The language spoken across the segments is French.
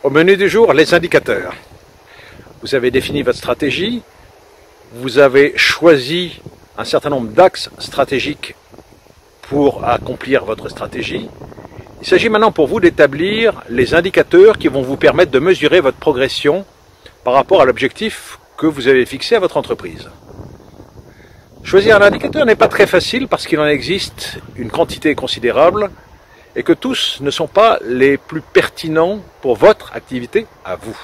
Au menu du jour, les indicateurs. Vous avez défini votre stratégie, vous avez choisi un certain nombre d'axes stratégiques pour accomplir votre stratégie. Il s'agit maintenant pour vous d'établir les indicateurs qui vont vous permettre de mesurer votre progression par rapport à l'objectif que vous avez fixé à votre entreprise. Choisir un indicateur n'est pas très facile parce qu'il en existe une quantité considérable et que tous ne sont pas les plus pertinents pour votre activité à vous.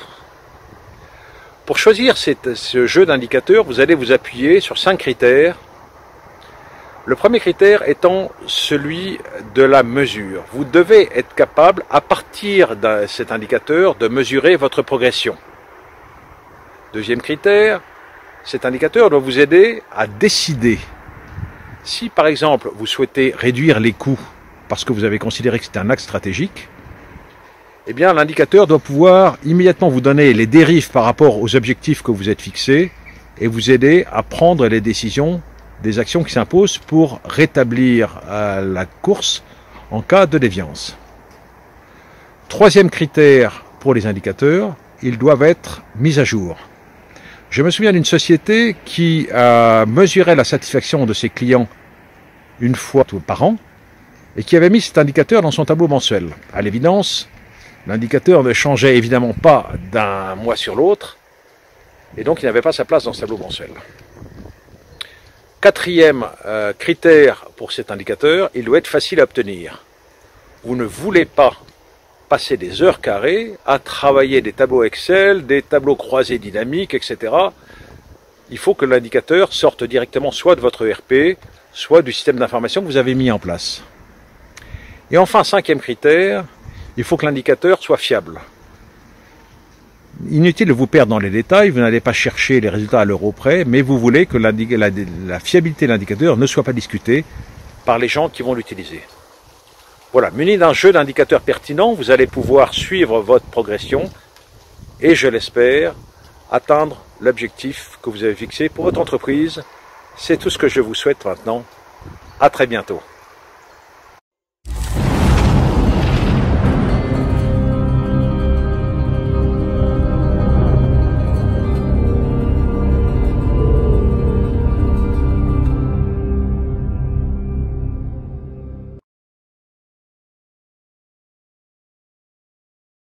Pour choisir ce jeu d'indicateurs, vous allez vous appuyer sur 5 critères. Le premier critère étant celui de la mesure. Vous devez être capable, à partir de cet indicateur, de mesurer votre progression. Deuxième critère, cet indicateur doit vous aider à décider. Si par exemple vous souhaitez réduire les coûts parce que vous avez considéré que c'était un axe stratégique, eh bien l'indicateur doit pouvoir immédiatement vous donner les dérives par rapport aux objectifs que vous êtes fixés et vous aider à prendre les décisions des actions qui s'imposent pour rétablir la course en cas de déviance. Troisième critère pour les indicateurs, ils doivent être mis à jour. Je me souviens d'une société qui mesurait la satisfaction de ses clients une fois par an et qui avait mis cet indicateur dans son tableau mensuel. À l'évidence, l'indicateur ne changeait évidemment pas d'un mois sur l'autre et donc il n'avait pas sa place dans ce tableau mensuel. Quatrième critère pour cet indicateur, il doit être facile à obtenir. Vous ne voulez pas passer des heures carrées à travailler des tableaux Excel, des tableaux croisés dynamiques, etc. Il faut que l'indicateur sorte directement soit de votre ERP, soit du système d'information que vous avez mis en place. Et enfin, cinquième critère, il faut que l'indicateur soit fiable. Inutile de vous perdre dans les détails, vous n'allez pas chercher les résultats à l'euro près, mais vous voulez que la fiabilité de l'indicateur ne soit pas discutée par les gens qui vont l'utiliser. Voilà, muni d'un jeu d'indicateurs pertinents, vous allez pouvoir suivre votre progression et, je l'espère, atteindre l'objectif que vous avez fixé pour votre entreprise. C'est tout ce que je vous souhaite maintenant. À très bientôt.